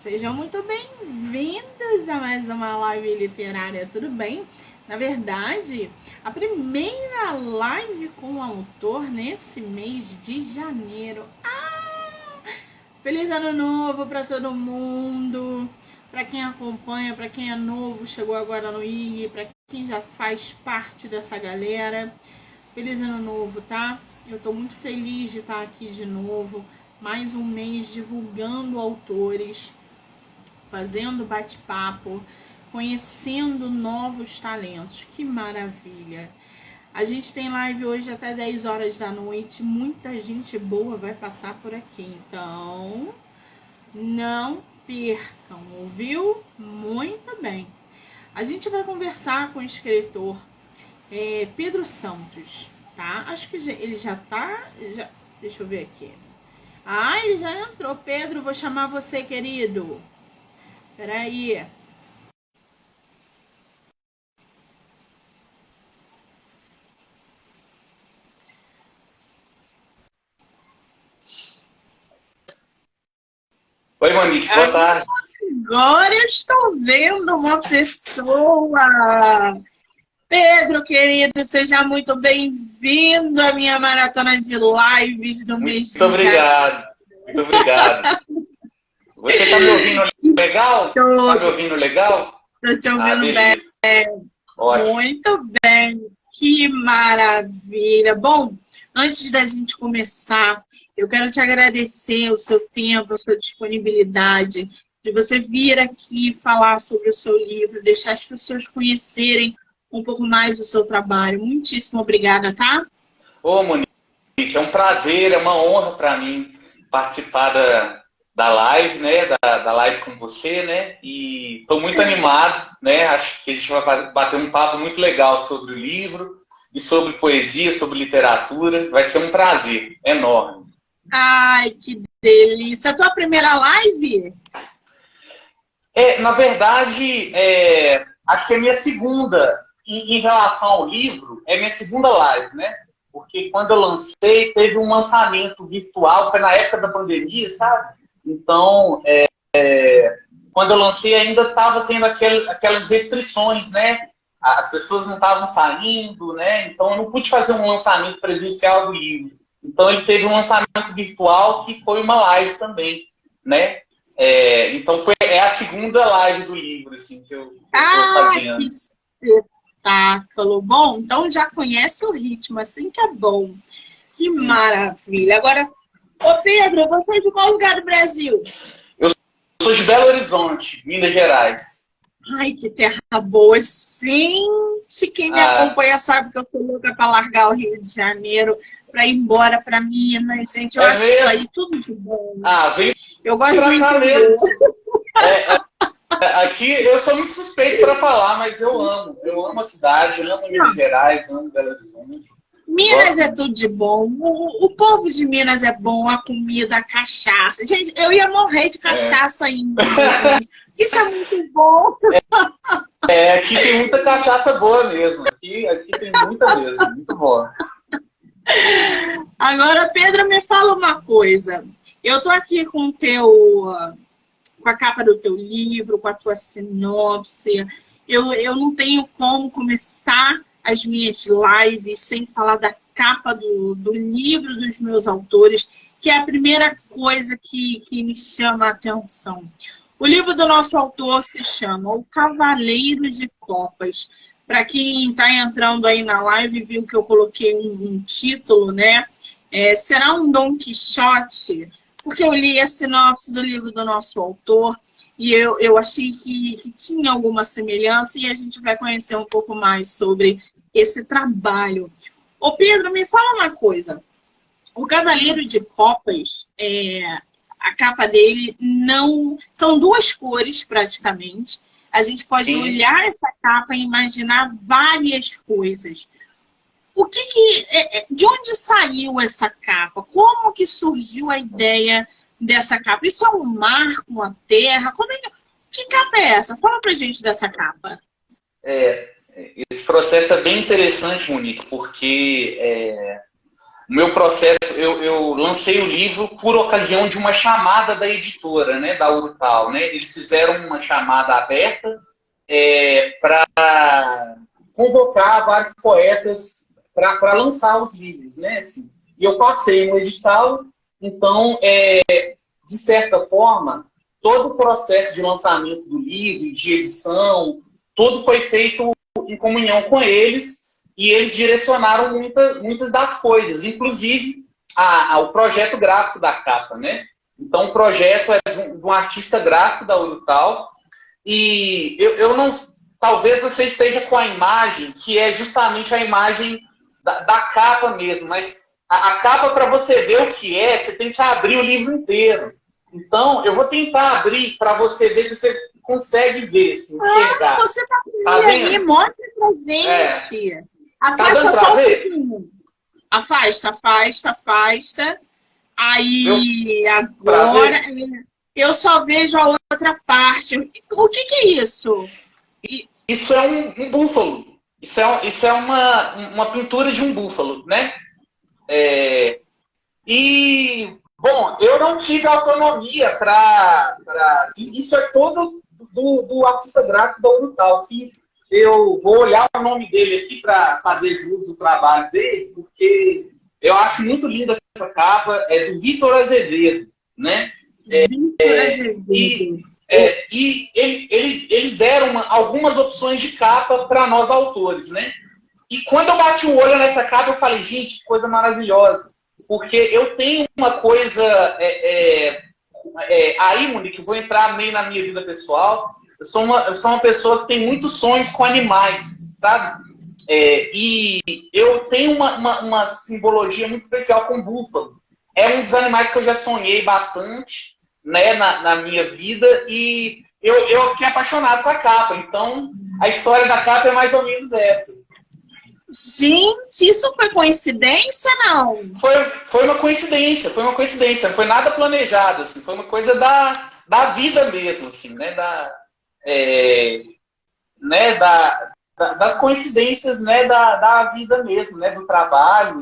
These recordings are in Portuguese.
Sejam muito bem-vindos a mais uma live literária, tudo bem? Na verdade, a primeira live com o autor nesse mês de janeiro. Feliz ano novo para todo mundo, para quem acompanha, para quem é novo, chegou agora no IG, para quem já faz parte dessa galera. Feliz ano novo, tá? Eu tô muito feliz de estar aqui de novo, mais um mês divulgando autores, fazendo bate-papo, conhecendo novos talentos. Que maravilha! A gente tem live hoje até 10 horas da noite. Muita gente boa vai passar por aqui. Então, não percam, ouviu? Muito bem. A gente vai conversar com o escritor Pedro Santos, tá? Acho que ele já tá... deixa eu ver aqui. Ele já entrou. Pedro, vou chamar você, querido. Peraí. Oi, Monique, boa tarde. Agora eu estou vendo uma pessoa. Pedro, querido, seja muito bem-vindo à minha maratona de lives do mês de janeiro. Muito obrigado, muito obrigado. Você está me ouvindo legal? Está me ouvindo legal? Estou te ouvindo bem. Ótimo. Muito bem, que maravilha. Bom, antes da gente começar, eu quero te agradecer o seu tempo, a sua disponibilidade, de você vir aqui falar sobre o seu livro, deixar as pessoas conhecerem um pouco mais do seu trabalho. Muitíssimo obrigada, tá? Ô, Monique, é um prazer, é uma honra para mim participar da live, né? Da live com você, né? E estou muito animado, né? Acho que a gente vai bater um papo muito legal sobre o livro e sobre poesia, sobre literatura. Vai ser um prazer enorme. Ai, que delícia! A tua primeira live? Na verdade, acho que é minha segunda. Em relação ao livro, é minha segunda live, né? Porque quando eu lancei, teve um lançamento virtual, foi na época da pandemia, sabe? Então, quando eu lancei, ainda estava tendo aquelas restrições, né? As pessoas não estavam saindo, né? Então, eu não pude fazer um lançamento presencial do livro. Então, ele teve um lançamento virtual que foi uma live também, né? Então, é a segunda live do livro, assim, que eu estou fazendo. Que espetáculo! Bom, então já conhece o ritmo, assim que é bom. Que maravilha! Agora, ô Pedro, você é de qual lugar do Brasil? Eu sou de Belo Horizonte, Minas Gerais. Ai, que terra boa! Gente, quem me acompanha sabe que eu sou louca para largar o Rio de Janeiro, para ir embora para Minas. Gente, eu acho mesmo? isso aí tudo de bom. Vem eu gosto pra cá muito mesmo. Aqui eu sou muito suspeito para falar, mas eu amo. Eu amo a cidade, eu amo Minas Gerais, amo Belo Horizonte. Minas é tudo de bom. O povo de Minas é bom, a comida, a cachaça. Gente, eu ia morrer de cachaça ainda. Gente. Isso é muito bom. Aqui tem muita cachaça boa mesmo. Aqui tem muita mesmo, muito boa. Agora, Pedro, me fala uma coisa. Eu tô aqui com a capa do teu livro, com a tua sinopse. Eu não tenho como começar as minhas lives sem falar da capa do livro dos meus autores, que é a primeira coisa que me chama a atenção. O livro do nosso autor se chama O Cavaleiro de Copas. Para quem está entrando aí na live, viu que eu coloquei um título, né? Será um Dom Quixote? Porque eu li a sinopse do livro do nosso autor e eu achei que tinha alguma semelhança e a gente vai conhecer um pouco mais sobre esse trabalho. Ô Pedro, me fala uma coisa. O Cavaleiro de Copas, a capa dele não... São duas cores, praticamente. A gente pode olhar essa capa e imaginar várias coisas. De onde saiu essa capa? Como que surgiu a ideia dessa capa? Isso é um mar com a terra? Que capa é essa? Fala pra gente dessa capa. Esse processo é bem interessante, Monique, porque O meu processo, eu lancei o livro por ocasião de uma chamada da editora, né, da Urutau, né? Eles fizeram uma chamada aberta para convocar vários poetas para lançar os livros, né? Assim, e eu passei no edital, então, de certa forma, todo o processo de lançamento do livro, de edição, tudo foi feito em comunhão com eles, e eles direcionaram muitas das coisas, inclusive o projeto gráfico da capa, né? Então, o projeto é de um artista gráfico da Urutau, e eu não... Talvez você esteja com a imagem, que é justamente a imagem da capa mesmo, mas a capa, para você ver o que é, você tem que abrir o livro inteiro. Então, eu vou tentar abrir para você ver se você consegue ver, se enxergar. Você está aí, mostra pra gente. Afasta só um pouquinho. Afasta. Aí, agora, eu só vejo a outra parte. O que é isso? Isso é um búfalo. Isso é uma pintura de um búfalo, né? E, bom, eu não tive autonomia para... Isso é todo do artista gráfico da Urutau, que eu vou olhar o nome dele aqui para fazer jus ao trabalho dele, porque eu acho muito linda essa capa, é do Vitor Azevedo, né? Vitor Azevedo. E eles deram algumas opções de capa para nós autores, né? E quando eu bati o olho nessa capa, eu falei, gente, que coisa maravilhosa. Porque eu tenho uma coisa... aí, Monique, vou entrar meio na minha vida pessoal. Eu sou uma pessoa que tem muitos sonhos com animais, sabe? E eu tenho uma simbologia muito especial com o búfalo. É um dos animais que eu já sonhei bastante, né, na minha vida, e eu fiquei apaixonado com a capa. Então, a história da capa é mais ou menos essa. Gente, isso foi coincidência, não? Foi uma coincidência, não foi nada planejado, assim, foi uma coisa da vida mesmo, assim, né, das coincidências, né, da vida mesmo, né, do trabalho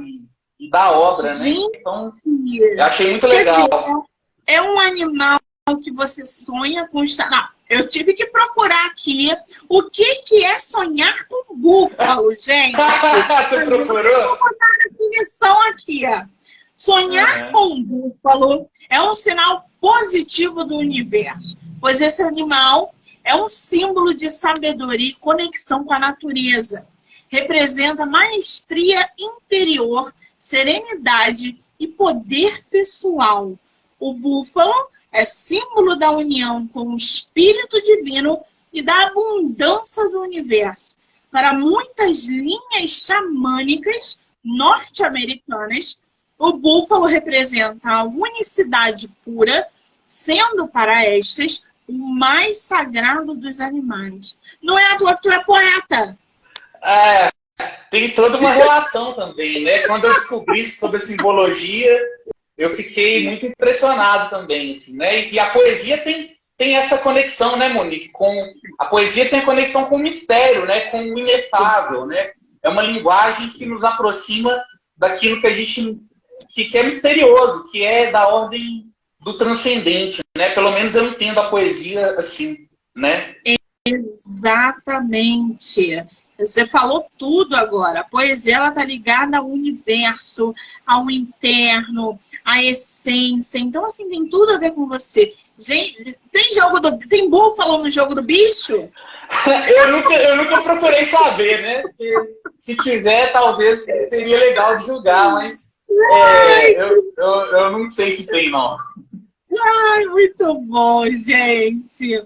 e da obra, gente, né? Então, eu achei muito legal. Quer dizer, é um animal que você sonha com estar... Não, eu tive que procurar aqui o que é sonhar com búfalo, gente. Você procurou? Vou botar a definição aqui, ó. Sonhar com búfalo é um sinal positivo do universo, pois esse animal é um símbolo de sabedoria e conexão com a natureza. Representa maestria interior, serenidade e poder pessoal. O búfalo é símbolo da união com o espírito divino e da abundância do universo. Para muitas linhas xamânicas norte-americanas, o búfalo representa a unicidade pura, sendo para estas o mais sagrado dos animais. Não é à toa que tu é poeta. Tem toda uma relação também, né? Quando eu descobri sobre a simbologia, eu fiquei muito impressionado também, assim, né? E a poesia tem essa conexão, né, Monique? A poesia tem a conexão com o mistério, né? Com o inefável, né? É uma linguagem que nos aproxima daquilo que a gente... que é misterioso, que é da ordem do transcendente, né? Pelo menos eu entendo a poesia assim, né? Exatamente. Você falou tudo agora. A poesia, ela tá ligada ao universo, ao interno, à essência. Então, assim, tem tudo a ver com você. Gente, tem búfalo no jogo do bicho? eu nunca procurei saber, né? Porque se tiver, talvez seria legal de julgar, mas eu não sei se tem, não. Ai, muito bom, gente.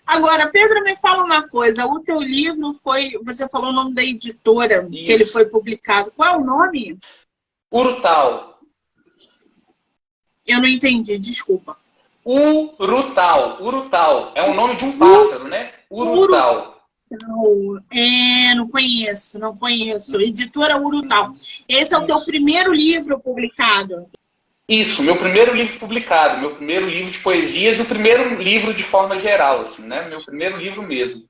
Agora, Pedro, me fala uma coisa. O teu livro foi... Você falou o nome da editora que ele foi publicado. Qual é o nome? Urutau. Eu não entendi, desculpa. Urutau. É o nome de um pássaro, né? Urutau. Não conheço. Editora Urutau. Esse é o teu primeiro livro publicado? Isso, meu primeiro livro publicado, meu primeiro livro de poesias e o primeiro livro de forma geral, assim, né? Meu primeiro livro mesmo.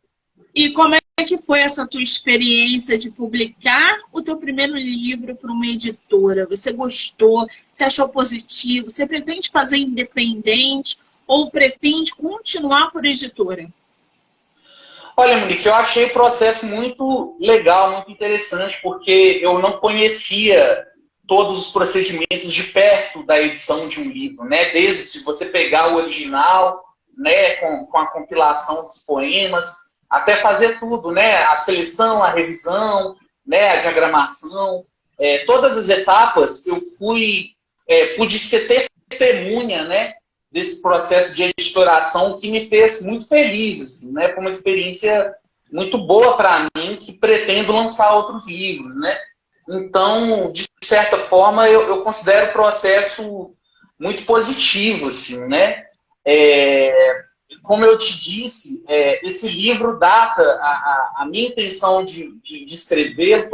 E como é é que foi essa tua experiência de publicar o teu primeiro livro para uma editora? Você gostou? Você achou positivo? Você pretende fazer independente ou pretende continuar por editora? Olha, Monique, eu achei o processo muito legal, muito interessante, porque eu não conhecia todos os procedimentos de perto da edição de um livro, né? Desde se você pegar o original, né, com a compilação dos poemas, até fazer tudo, né? A seleção, a revisão, né, a diagramação, todas as etapas eu pude ser testemunha, né, desse processo de editoração que me fez muito feliz, assim, né? Foi uma experiência muito boa para mim, que pretendo lançar outros livros, né? Então, de certa forma, eu considero o processo muito positivo, assim, né? Como eu te disse, esse livro data, a minha intenção de escrever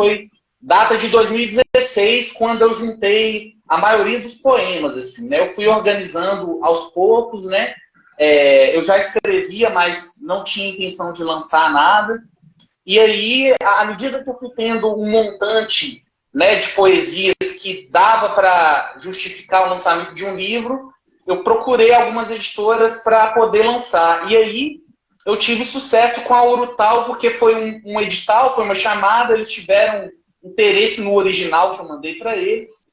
data de 2016, quando eu juntei a maioria dos poemas, assim, né? Eu fui organizando aos poucos, né? Eu já escrevia, mas não tinha intenção de lançar nada. E aí, à medida que eu fui tendo um montante, né, de poesias que dava para justificar o lançamento de um livro, eu procurei algumas editoras para poder lançar. E aí, eu tive sucesso com a Urutau, porque foi um edital, foi uma chamada, eles tiveram interesse no original que eu mandei para eles.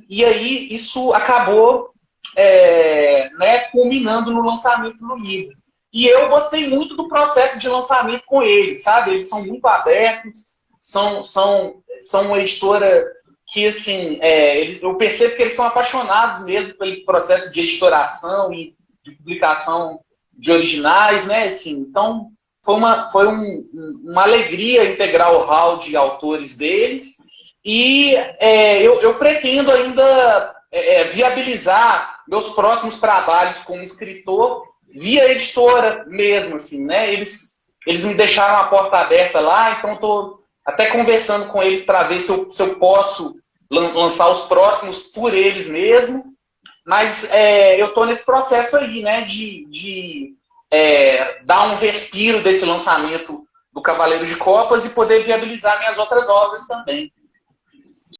E aí, isso acabou né, culminando no lançamento do livro. E eu gostei muito do processo de lançamento com eles, sabe? Eles são muito abertos, são uma editora que, assim, eu percebo que eles são apaixonados mesmo pelo processo de editoração e de publicação de originais, né? Assim, então, foi uma alegria integrar o hall de autores deles. E eu pretendo ainda viabilizar meus próximos trabalhos como escritor via editora mesmo, assim, né? Eles me deixaram a porta aberta lá, então estou até conversando com eles para ver se eu posso lançar os próximos por eles mesmo. Mas eu estou nesse processo aí, né? De dar um respiro desse lançamento do Cavaleiro de Copas e poder viabilizar minhas outras obras também.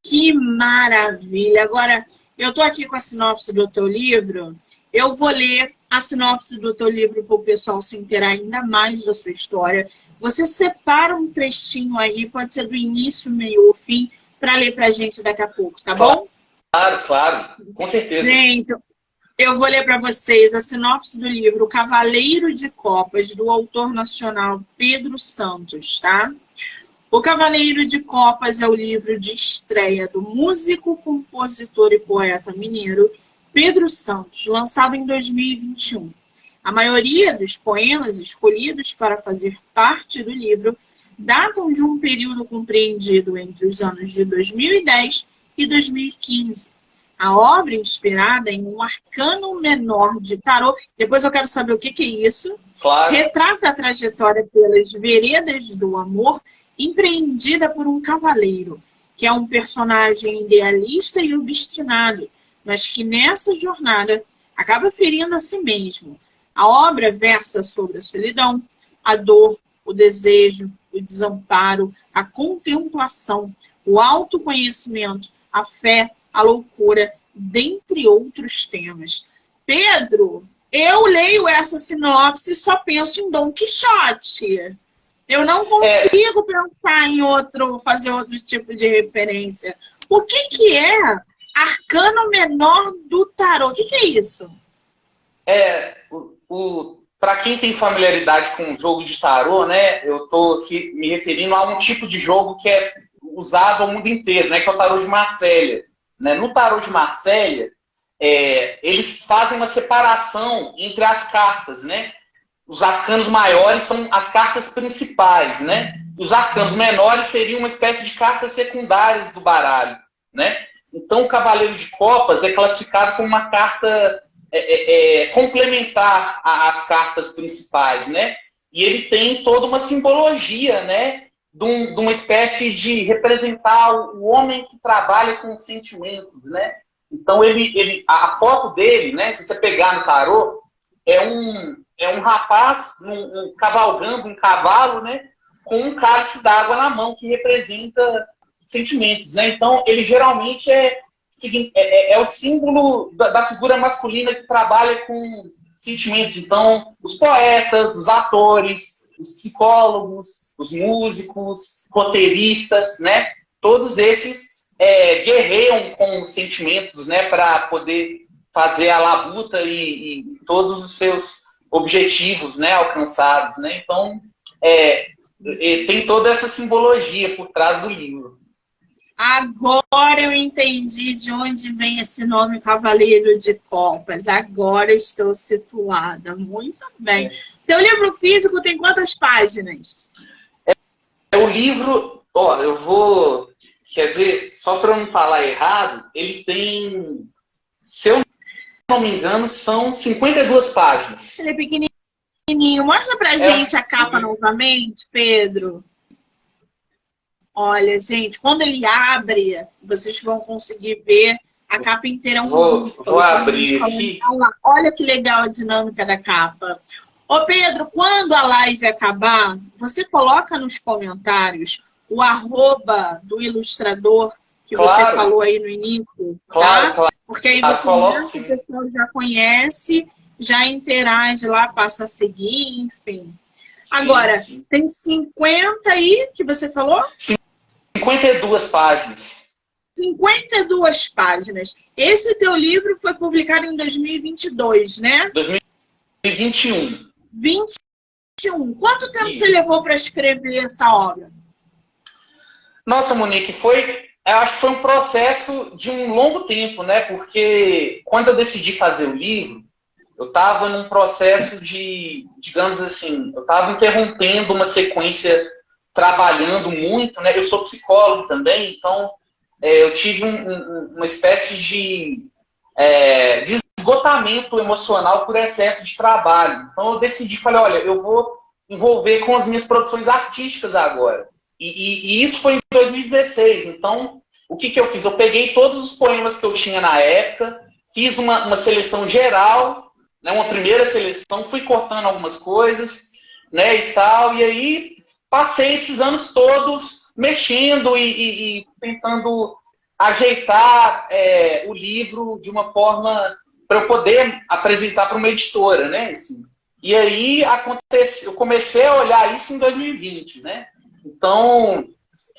Que maravilha! Agora, eu estou aqui com a sinopse do teu livro. Eu vou ler a sinopse do teu livro para o pessoal se inteirar ainda mais da sua história. Você separa um trechinho aí, pode ser do início, meio ou fim, para ler para a gente daqui a pouco, tá bom? Claro, com certeza. Gente, eu vou ler para vocês a sinopse do livro O Cavaleiro de Copas, do autor nacional Pedro Santos, tá? O Cavaleiro de Copas é o livro de estreia do músico, compositor e poeta mineiro Pedro Santos, lançado em 2021. A maioria dos poemas escolhidos para fazer parte do livro datam de um período compreendido entre os anos de 2010 e 2015. A obra, inspirada em um arcano menor de tarô, depois eu quero saber o que é isso, claro, retrata a trajetória pelas veredas do amor empreendida por um cavaleiro, que é um personagem idealista e obstinado, mas que nessa jornada acaba ferindo a si mesmo. A obra versa sobre a solidão, a dor, o desejo, o desamparo, a contemplação, o autoconhecimento, a fé, a loucura, dentre outros temas. Pedro, eu leio essa sinopse e só penso em Dom Quixote. Eu não consigo pensar em fazer outro tipo de referência. O que é arcano menor do tarô? O que é isso? Para quem tem familiaridade com o jogo de tarô, né, eu estou me referindo a um tipo de jogo que é usado ao mundo inteiro, né, que é o tarô de Marselha. Né? No tarô de Marselha, eles fazem uma separação entre as cartas, né? Os arcanos maiores são as cartas principais, né? Os arcanos menores seriam uma espécie de cartas secundárias do baralho, né? Então, o Cavaleiro de Copas é classificado como uma carta complementar às cartas principais, né? E ele tem toda uma simbologia, né? De uma espécie de representar o homem que trabalha com sentimentos, né? Então, a foto dele, né? Se você pegar no tarô, é um rapaz cavalgando um cavalo, né? com um cálice d'água na mão, que representa sentimentos, né? Então, ele geralmente é o símbolo da figura masculina que trabalha com sentimentos. Então, os poetas, os atores, os psicólogos, os músicos, roteiristas, né? Todos esses guerreiam com sentimentos, né? Para poder fazer a labuta e todos os seus objetivos, né? Alcançados, né? Então, tem toda essa simbologia por trás do livro. Agora eu entendi de onde vem esse nome Cavaleiro de Copas. Agora estou situada. Muito bem. Teu livro físico tem quantas páginas? O livro, eu vou... Quer ver, só para eu não falar errado, ele tem, se eu não me engano, são 52 páginas. Ele é pequenininho. Mostra pra gente a capa novamente, Pedro. Olha, gente, quando ele abre, vocês vão conseguir ver a capa inteira. Vou abrir aqui. Olha que legal a dinâmica da capa. Ô Pedro, quando a live acabar, você coloca nos comentários o @ do ilustrador que você falou aí no início, tá? Claro. Porque aí você o pessoal já conhece, já interage lá, passa a seguir, enfim. Agora, tem 50 aí que você falou? 52 páginas. 52 páginas. Esse teu livro foi publicado em 2022, né? 2021. 21. Quanto tempo você levou para escrever essa obra? Nossa, Monique, eu acho que foi um processo de um longo tempo, né? Porque quando eu decidi fazer o livro, eu estava num processo de, digamos assim, eu estava interrompendo uma sequência, trabalhando muito, né? Eu sou psicólogo também, então eu tive uma espécie de esgotamento emocional por excesso de trabalho. Então eu decidi, falei, olha, eu vou envolver com as minhas produções artísticas agora. E isso foi em 2016. Então, o que eu fiz? Eu peguei todos os poemas que eu tinha na época, fiz uma seleção geral, né, uma primeira seleção, fui cortando algumas coisas, né, e tal, e aí passei esses anos todos mexendo e tentando ajeitar o livro de uma forma para eu poder apresentar para uma editora, né, assim. E aí eu comecei a olhar isso em 2020, né? Então,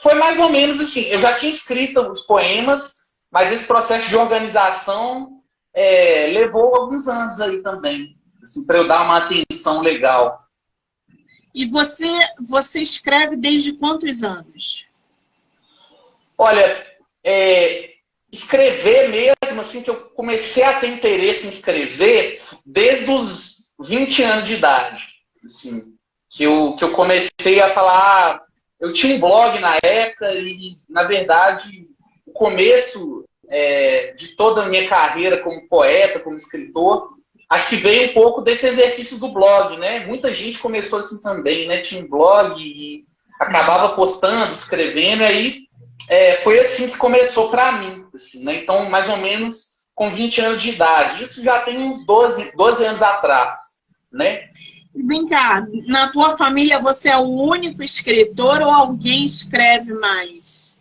foi mais ou menos assim, eu já tinha escrito os poemas, mas esse processo de organização levou alguns anos aí também, assim, para eu dar uma atenção legal. E você escreve desde quantos anos? Olha, escrever mesmo, assim, que eu comecei a ter interesse em escrever desde os 20 anos de idade, assim, que eu comecei a falar... Eu tinha um blog na época e, na verdade, o começo de toda a minha carreira como poeta, como escritor, acho que veio um pouco desse exercício do blog, né? Muita gente começou assim também, né? Tinha um blog e acabava postando, escrevendo, e aí foi assim que começou para mim, assim, né? Então, mais ou menos com 20 anos de idade. Isso já tem uns 12 anos atrás, né? Vem cá, na tua família você é o único escritor ou alguém escreve mais?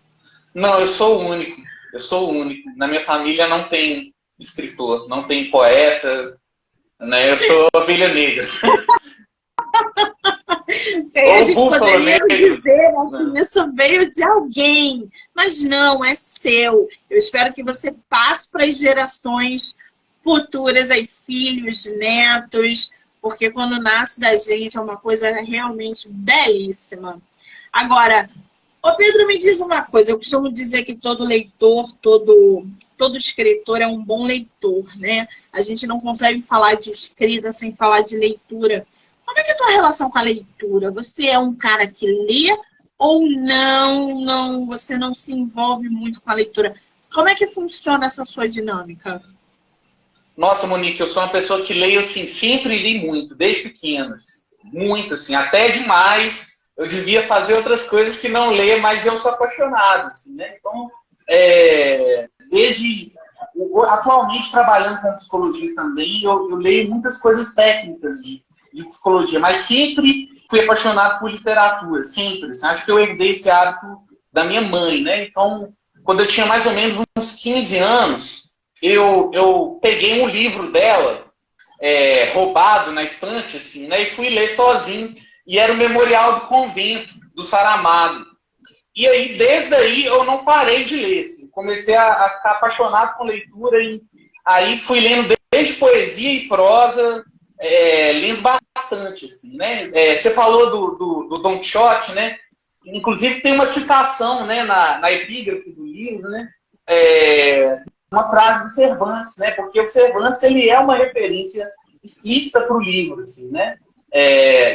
Não, eu sou o único. Eu sou o único. Na minha família não tem escritor, não tem poeta, né? Eu sou ovelha negra. A gente poderia dizer que isso veio de alguém, mas não, é seu. Eu espero que você passe para as gerações futuras, aí, filhos, netos, porque quando nasce da gente é uma coisa realmente belíssima. Agora, ô Pedro, me diz uma coisa. Eu costumo dizer que todo leitor, todo escritor é um bom leitor, né? A gente não consegue falar de escrita sem falar de leitura. Como é que é a tua relação com a leitura? Você é um cara que lê ou não? Você não se envolve muito com a leitura? Como é que funciona essa sua dinâmica? Nossa, Monique, eu sou uma pessoa que leio, assim, sempre li muito, desde pequenas. Muito, assim, até demais. Eu devia fazer outras coisas que não ler, mas eu sou apaixonado, assim, né? Então, atualmente trabalhando com psicologia também, eu leio muitas coisas técnicas de de psicologia, mas sempre fui apaixonado por literatura, sempre. Assim, acho que eu herdei esse hábito da minha mãe, né? Então, quando eu tinha mais ou menos uns 15 anos, eu peguei um livro dela, roubado na estante, assim, né? E fui ler sozinho. E era o Memorial do Convento, do Saramago. E aí, desde aí, eu não parei de ler. Assim. Comecei a ficar apaixonado com leitura. E aí fui lendo desde poesia e prosa, lendo bastante. Assim, né? Você falou do Don Quixote, né? Inclusive tem uma citação, né, na epígrafe do livro, né? Uma frase do Cervantes, né? Porque o Cervantes ele é uma referência explícita para o livro. Assim, né?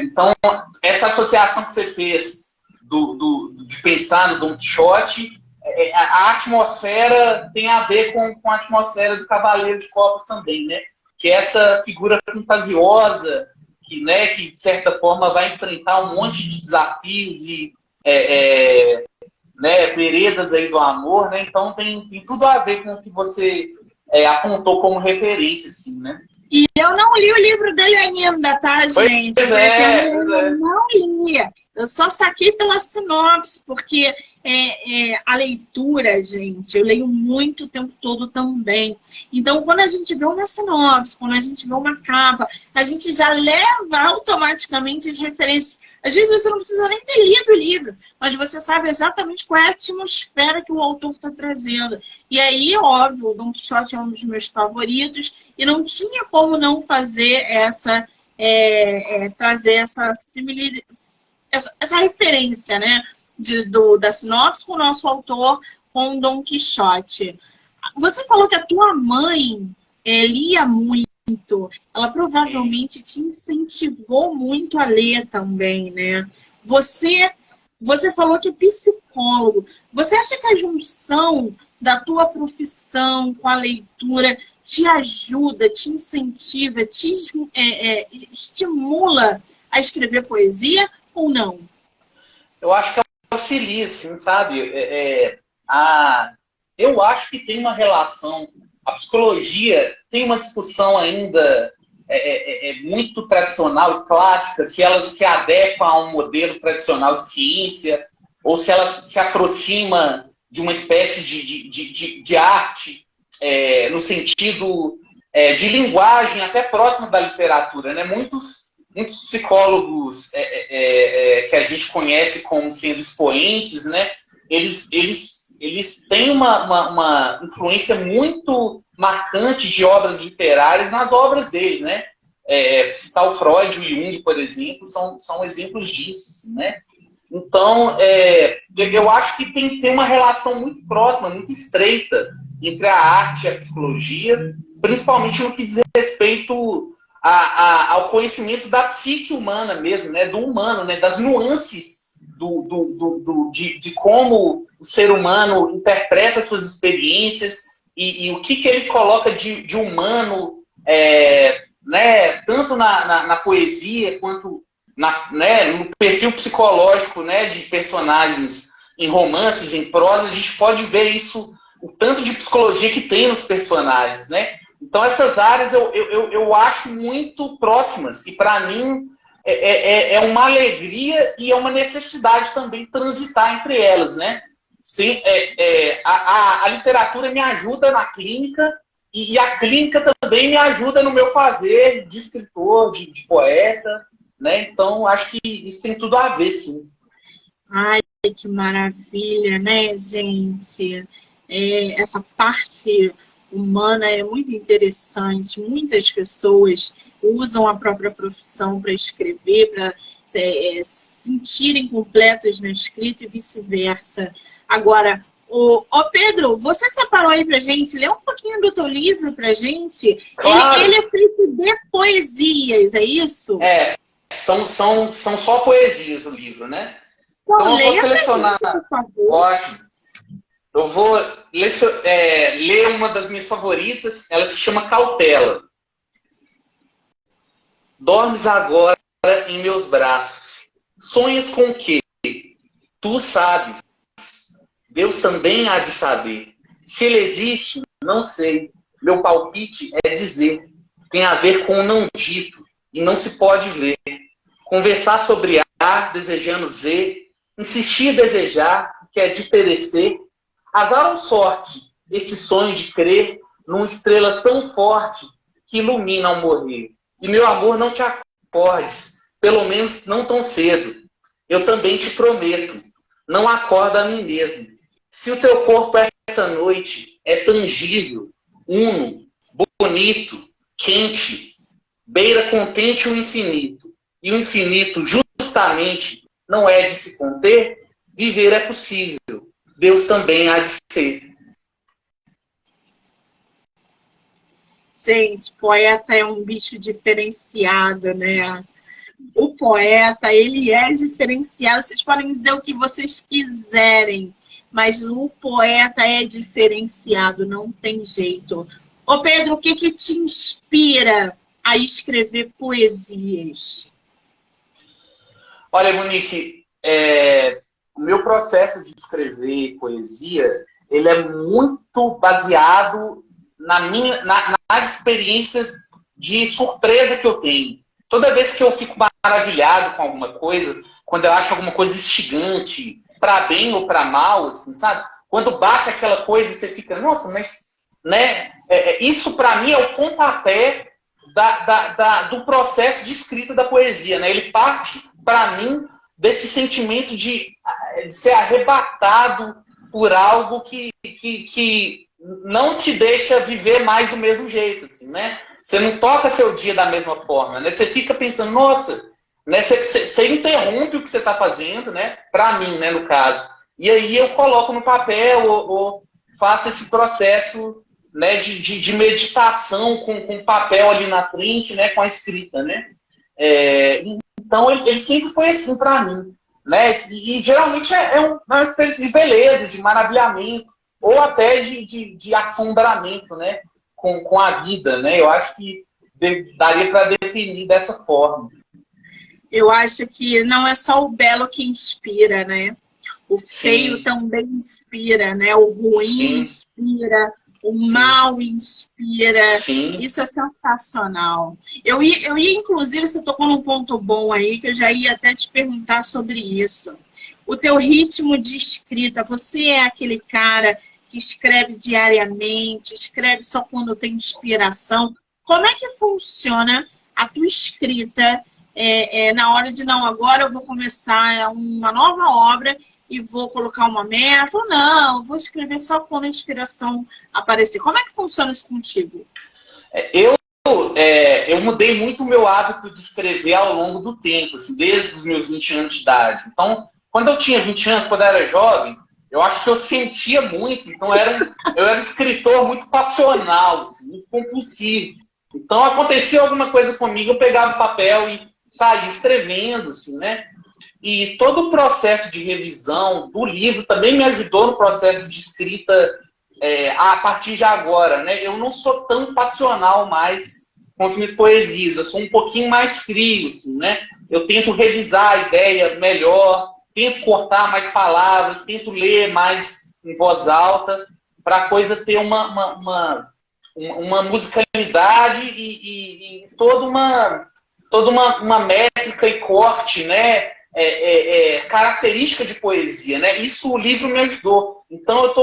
Então, essa associação que você fez de pensar no Don Quixote, a atmosfera tem a ver com a atmosfera do Cavaleiro de Copas também, né? Que é essa figura fantasiosa que de certa forma vai enfrentar um monte de desafios e né, veredas aí do amor, né? Então tem tudo a ver com o que você apontou como referência, assim, né? E eu não li o livro dele ainda, tá, gente? Eu não li. Eu só saquei pela sinopse, porque a leitura, gente, eu leio muito o tempo todo também. Então, quando a gente vê uma sinopse, quando a gente vê uma capa, a gente já leva automaticamente as referências. Às vezes você não precisa nem ter lido o livro, mas você sabe exatamente qual é a atmosfera que o autor está trazendo. E aí, óbvio, o Don Quixote é um dos meus favoritos, e não tinha como não fazer trazer essa referência, né, da sinopse com o nosso autor, com Don Quixote. Você falou que a tua mãe lia muito. Ela provavelmente te incentivou muito a ler também, né? Você falou que é psicólogo. Você acha que a junção da tua profissão com a leitura te ajuda, te incentiva, te estimula a escrever poesia ou não? Eu acho que auxilia, assim, sabe? Eu acho que tem uma relação. A psicologia tem uma discussão ainda muito tradicional e clássica, se ela se adequa a um modelo tradicional de ciência, ou se ela se aproxima de uma espécie de arte, no sentido de linguagem até próxima da literatura. Né? Muitos psicólogos que a gente conhece como sendo expoentes, né? Eles têm uma influência muito marcante de obras literárias nas obras dele, né? Citar o Freud e o Jung, por exemplo, são exemplos disso, assim, né? Então, eu acho que tem que ter uma relação muito próxima, muito estreita entre a arte e a psicologia, principalmente no que diz respeito ao conhecimento da psique humana mesmo, né? Do humano, né? Das nuances de como o ser humano interpreta suas experiências e o que ele coloca de humano, né, tanto na poesia quanto no perfil psicológico, né, de personagens em romances, em prosa. A gente pode ver isso, o tanto de psicologia que tem nos personagens, né? Então essas áreas eu acho muito próximas e para mim é uma alegria e é uma necessidade também transitar entre elas, né? Sim, a literatura me ajuda na clínica e a clínica também me ajuda no meu fazer de escritor, de poeta, né? Então, acho que isso tem tudo a ver, sim. Ai, que maravilha, né, gente? Essa parte humana é muito interessante. Muitas pessoas usam a própria profissão para escrever, para se sentirem completas na escrita e vice-versa. Agora, Pedro, você separou aí pra gente, lê um pouquinho do teu livro pra gente? Claro. Ele é feito de poesias, é isso? São só poesias o livro, né? Então eu vou selecionar. Gente, por favor. Ótimo. Eu vou ler uma das minhas favoritas, ela se chama Cautela. Dormes agora em meus braços. Sonhas com o quê? Tu sabes. Deus também há de saber. Se ele existe, não sei. Meu palpite é dizer. Tem a ver com o não dito. e não se pode ver. Conversar sobre A, desejando Z, insistir em desejar, que é de perecer. Azar ou sorte, este sonho de crer numa estrela tão forte que ilumina ao morrer. E meu amor, não te acordes, pelo menos não tão cedo. Eu também te prometo, não acorda a mim mesmo. Se o teu corpo esta noite é tangível, uno, bonito, quente, beira contente o infinito, e o infinito justamente não é de se conter, viver é possível. Deus também há de ser. Gente, poeta é um bicho diferenciado, né? O poeta, ele é diferenciado. Vocês podem dizer o que vocês quiserem, mas o poeta é diferenciado, não tem jeito. Ô Pedro, o que te inspira a escrever poesias? Olha, Monique, o meu processo de escrever poesia, ele é muito baseado nas experiências de surpresa que eu tenho. Toda vez que eu fico maravilhado com alguma coisa, quando eu acho alguma coisa instigante, para bem ou para mal, assim, sabe? Quando bate aquela coisa e você fica, nossa, mas né? Isso para mim é o pontapé do processo de escrita da poesia, né? Ele parte, para mim, desse sentimento de ser arrebatado por algo que não te deixa viver mais do mesmo jeito, assim, né? Você não toca seu dia da mesma forma, né? Você fica pensando, nossa, né? Você interrompe o que você está fazendo, né? Para mim, né, no caso. E aí eu coloco no papel ou faço esse processo, né, de meditação com papel ali na frente, né, com a escrita, né? Então ele sempre foi assim para mim, né? E geralmente é uma espécie de beleza, de maravilhamento ou até de assombramento, né? Com a vida, né? Eu acho que daria para definir dessa forma. Eu acho que não é só o belo que inspira, né? O feio Sim. também inspira, né? O ruim Sim. inspira, o mal inspira. Sim. Isso é sensacional. Eu ia, inclusive, você tocou num ponto bom aí, que eu já ia até te perguntar sobre isso. O teu ritmo de escrita, você é aquele cara que escreve diariamente, escreve só quando tem inspiração. Como é que funciona a tua escrita na hora de, não, agora eu vou começar uma nova obra e vou colocar uma meta, ou não, vou escrever só quando a inspiração aparecer. Como é que funciona isso contigo? Eu mudei muito o meu hábito de escrever ao longo do tempo, assim, desde os meus 20 anos de idade. Então, quando eu tinha 20 anos, quando eu era jovem, eu acho que eu sentia muito, então eu era um escritor muito passional, assim, muito compulsivo. Então, acontecia alguma coisa comigo, eu pegava o papel e saía escrevendo, assim, né? E todo o processo de revisão do livro também me ajudou no processo de escrita a partir de agora, né? Eu não sou tão passional mais com as minhas poesias, eu sou um pouquinho mais frio, assim, né? Eu tento revisar a ideia melhor, tento cortar mais palavras, tento ler mais em voz alta, para a coisa ter uma musicalidade e toda uma métrica e corte, né? Característica de poesia, né? Isso o livro me ajudou. Então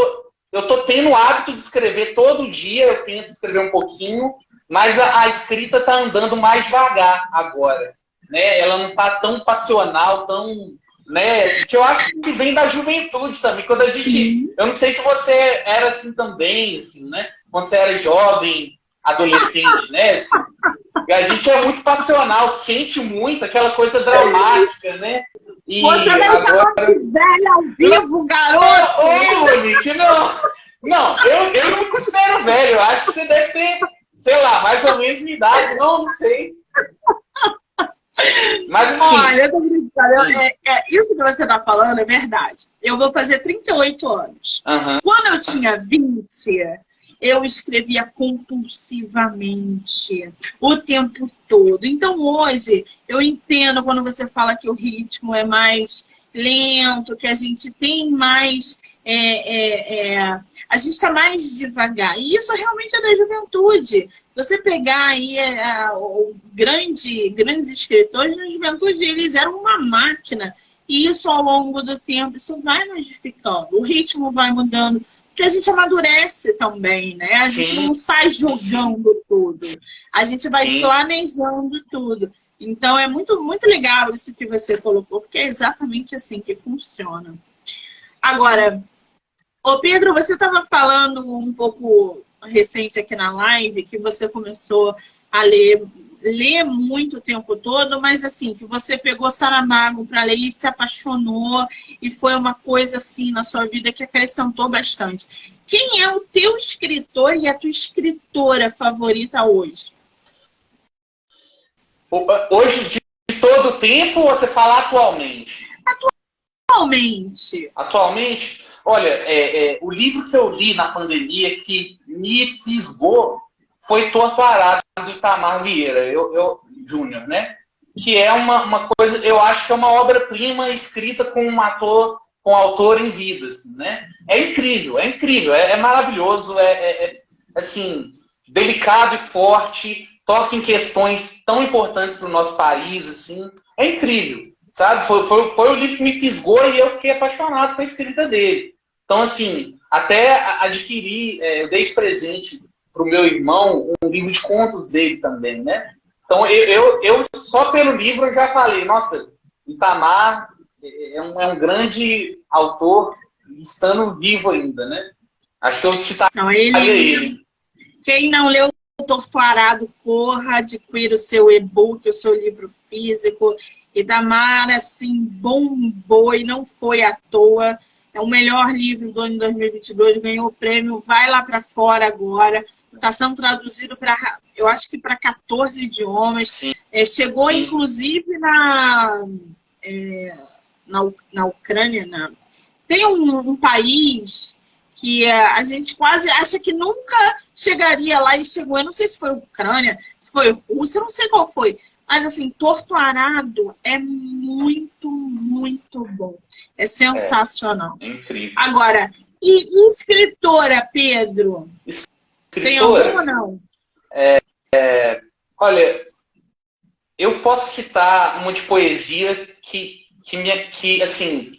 eu tô tendo o hábito de escrever todo dia, eu tento escrever um pouquinho, mas a escrita está andando mais devagar agora, né? Ela não está tão passional, tão, né? Que eu acho que vem da juventude também. Quando a gente, eu não sei se você era assim também, assim, né? Quando você era jovem, adolescente, né? Assim, a gente é muito passional, sente muito aquela coisa dramática, né? E você nem agora... chamou de velha ao vivo, garoto! Ô, Monique, não! Não, eu não me considero velho. Eu acho que você deve ter, sei lá, mais ou menos minha idade. Não sei. Mas assim... Olha, eu tô brincando. Isso que você tá falando é verdade. Eu vou fazer 38 anos. Uhum. Quando eu tinha 20... eu escrevia compulsivamente, o tempo todo. Então, hoje, eu entendo quando você fala que o ritmo é mais lento, que a gente tem mais a gente está mais devagar. E isso realmente é da juventude. Você pegar aí grandes escritores, na juventude eles eram uma máquina. E isso ao longo do tempo, isso vai modificando. O ritmo vai mudando. Porque a gente amadurece também, né? A gente não sai jogando tudo. A gente vai planejando tudo. Então é muito, muito legal isso que você colocou, porque é exatamente assim que funciona. Agora, ô Pedro, você estava falando um pouco recente aqui na live que você começou a ler muito o tempo todo, mas assim, que você pegou Saramago para ler e se apaixonou e foi uma coisa assim na sua vida que acrescentou bastante. Quem é o teu escritor e a tua escritora favorita hoje? Hoje, de todo o tempo, ou você fala atualmente? Atualmente? Olha, o livro que eu li na pandemia que me fisgou foi Torto Arado, do Itamar Vieira, Júnior, né? Que é uma coisa, eu acho que é uma obra-prima escrita com um autor em vida, assim, né? É incrível, é maravilhoso, assim, delicado e forte, toca em questões tão importantes para o nosso país, assim, é incrível, sabe? Foi o livro que me fisgou e eu fiquei apaixonado com a escrita dele. Então, assim, até adquiri, eu dei de presente para o meu irmão um livro de contos dele também, né? Então, eu só pelo livro eu já falei, nossa, Itamar é um grande autor, estando vivo ainda, né? Acho que eu citaria ele. Quem não leu Torto Arado, corra, adquira o seu e-book, o seu livro físico. Itamar, assim, bombou e não foi à toa. É o melhor livro do ano 2022, ganhou o prêmio, vai lá para fora agora. Está sendo traduzido para, eu acho que para 14 idiomas. Chegou, inclusive, na Ucrânia. Tem um país que a gente quase acha que nunca chegaria lá e chegou. Eu não sei se foi Ucrânia, se foi Rússia, não sei qual foi. Mas, assim, Torto Arado é muito, muito bom. É sensacional. É incrível. Agora, e escritora, Pedro? Tem alguma ou não? Olha, eu posso citar uma de poesia que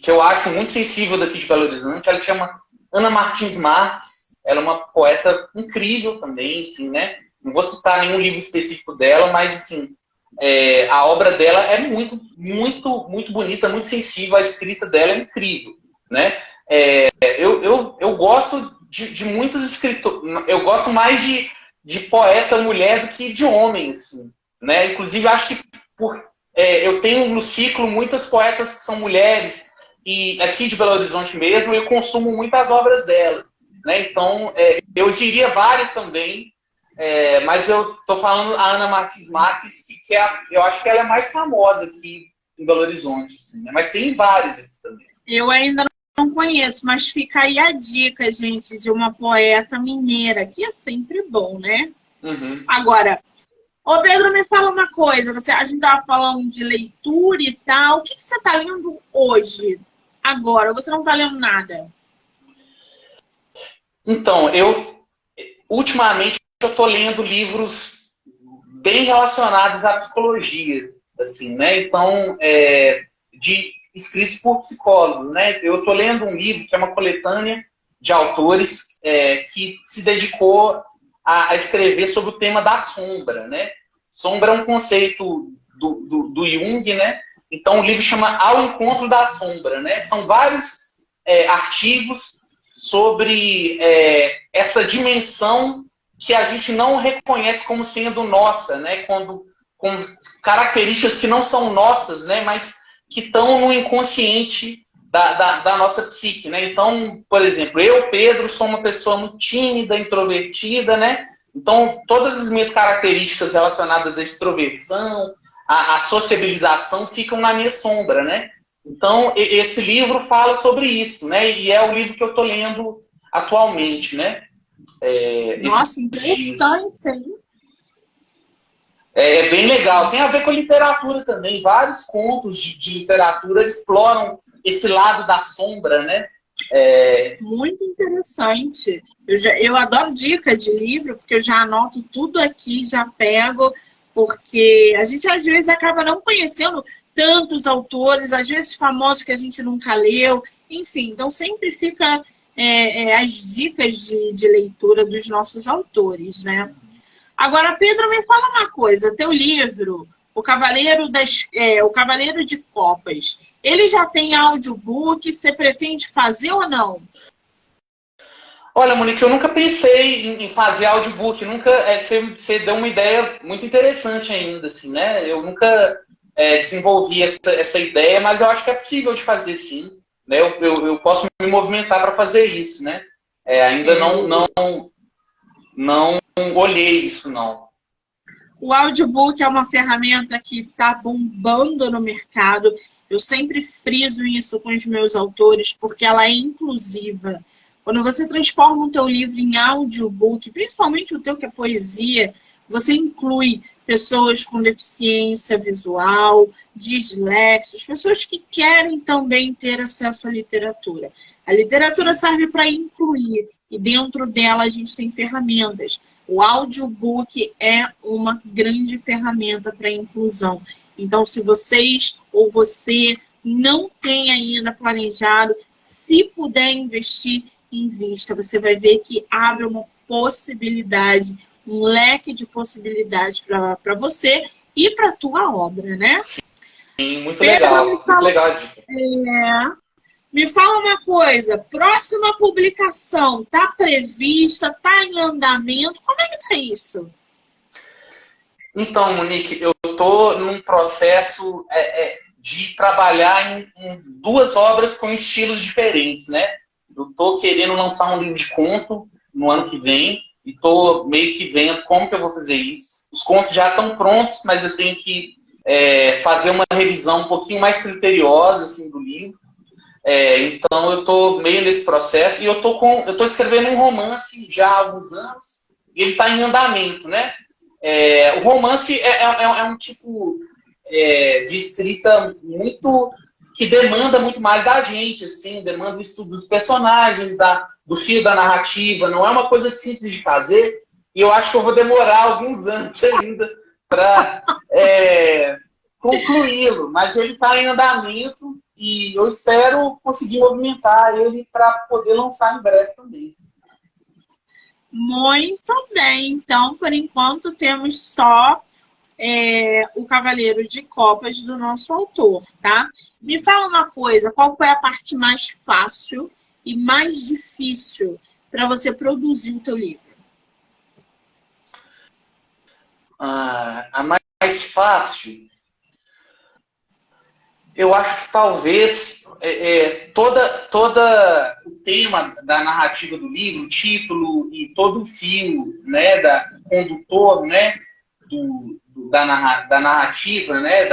eu acho muito sensível daqui de Belo Horizonte. Ela chama Ana Martins Marques. Ela é uma poeta incrível também, assim, né? Não vou citar nenhum livro específico dela, mas, assim, a obra dela é muito, muito, muito bonita, muito sensível. A escrita dela é incrível, né? Eu gosto de muitos escritores. Eu gosto mais de poeta mulher do que de homem, assim, né? Inclusive, acho que eu tenho no ciclo muitas poetas que são mulheres, e aqui de Belo Horizonte mesmo, eu consumo muitas obras dela, né? Então, eu diria várias também, mas eu tô falando a Ana Martins Marques, que eu acho que ela é mais famosa aqui em Belo Horizonte, assim, né? Mas tem várias aqui também. Eu ainda não conheço, mas fica aí a dica, gente, de uma poeta mineira, que é sempre bom, né? Uhum. Agora, ô Pedro, me fala uma coisa, a gente estava falando de leitura e tal, o que você está lendo hoje, agora? Você não está lendo nada? Então, ultimamente eu estou lendo livros bem relacionados à psicologia, assim, né? Então, escritos por psicólogos, né? Eu estou lendo um livro que é uma coletânea de autores que se dedicou a escrever sobre o tema da sombra, né? Sombra é um conceito do Jung, né? Então, o livro chama Ao Encontro da Sombra, né? São vários artigos sobre essa dimensão que a gente não reconhece como sendo nossa, né? Com características que não são nossas, né? Mas que estão no inconsciente da nossa psique, né? Então, por exemplo, eu, Pedro, sou uma pessoa muito tímida, introvertida, né? Então, todas as minhas características relacionadas à extroversão, à sociabilização, ficam na minha sombra, né? Então, esse livro fala sobre isso, né? E é o livro que eu estou lendo atualmente, né? Nossa, interessante, hein? É bem legal. Tem a ver com literatura também. Vários contos de literatura exploram esse lado da sombra, né? Muito interessante. Eu adoro dica de livro, porque eu já anoto tudo aqui, já pego, porque a gente às vezes acaba não conhecendo tantos autores, às vezes famosos que a gente nunca leu, enfim, então sempre fica as dicas de leitura dos nossos autores, né? Agora, Pedro, me fala uma coisa, teu livro, o Cavaleiro de Copas, ele já tem audiobook, você pretende fazer ou não? Olha, Monique, eu nunca pensei em fazer audiobook, nunca. Você deu uma ideia muito interessante ainda, assim, né? Eu nunca desenvolvi essa ideia, mas eu acho que é possível de fazer, sim. Né? Eu posso me movimentar para fazer isso, né? Ainda não olhei isso, não. O audiobook é uma ferramenta que está bombando no mercado. Eu sempre friso isso com os meus autores, porque ela é inclusiva. Quando você transforma o teu livro em audiobook, principalmente o teu que é poesia, você inclui pessoas com deficiência visual, dislexos, pessoas que querem também ter acesso à literatura. A literatura serve para incluir, e dentro dela a gente tem ferramentas. O audiobook é uma grande ferramenta para inclusão. Então, se vocês ou você não tem ainda planejado, se puder investir, invista. Você vai ver que abre uma possibilidade, um leque de possibilidades para você e para a tua obra, né? Sim, muito legal. Muito legal. Me fala uma coisa, próxima publicação está prevista, está em andamento, como é que está isso? Então, Monique, eu estou num processo de trabalhar em duas obras com estilos diferentes, né? Eu estou querendo lançar um livro de conto no ano que vem e estou meio que vendo como que eu vou fazer isso. Os contos já estão prontos, mas eu tenho que fazer uma revisão um pouquinho mais criteriosa assim, do livro. Então eu estou meio nesse processo e eu estou escrevendo um romance já há alguns anos e ele está em andamento, né? O romance é um tipo de escrita muito que demanda muito mais da gente, assim, demanda o estudo dos personagens, do fio da narrativa, não é uma coisa simples de fazer, e eu acho que eu vou demorar alguns anos ainda para concluí-lo, mas ele está em andamento e eu espero conseguir movimentar ele para poder lançar em breve também. Muito bem, então, por enquanto temos só o Cavaleiro de Copas do nosso autor, tá? Me fala uma coisa, qual foi a parte mais fácil e mais difícil para você produzir o teu livro? A mais fácil, eu acho que talvez toda o tema da narrativa do livro, o título e todo o fio, né, o condutor, né, da narrativa, né,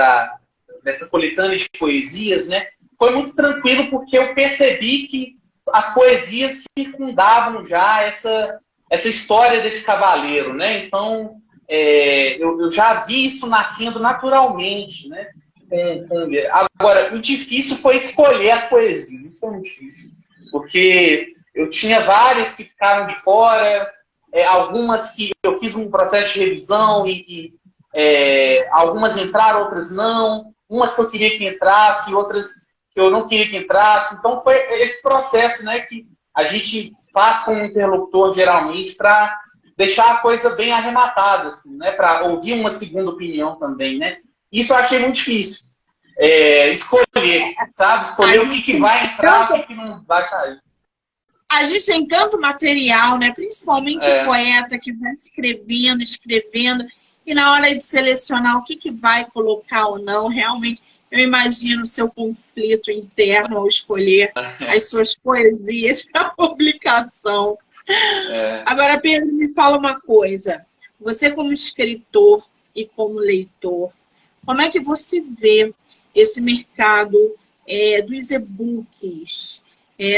dessa coletânea de poesias, né, foi muito tranquilo porque eu percebi que as poesias circundavam já essa história desse cavaleiro, né? Então eu já vi isso nascendo naturalmente, né? Agora, o difícil foi escolher as poesias, isso foi muito difícil, porque eu tinha várias que ficaram de fora, algumas que eu fiz um processo de revisão e algumas entraram, outras não, umas que eu queria que entrasse, outras que eu não queria que entrasse. Então foi esse processo, né, que a gente faz com o interlocutor geralmente para deixar a coisa bem arrematada, assim, né, para ouvir uma segunda opinião também, né? Isso eu achei muito difícil. Escolher, sabe? Escolher o que vai entrar, o que não vai sair. A gente tem tanto material, né? Principalmente o poeta que vai escrevendo, e na hora de selecionar o que vai colocar ou não, realmente, eu imagino o seu conflito interno ao escolher as suas poesias para publicação. Agora, Pedro, me fala uma coisa. Você como escritor e como leitor, como é que você vê esse mercado dos e-books?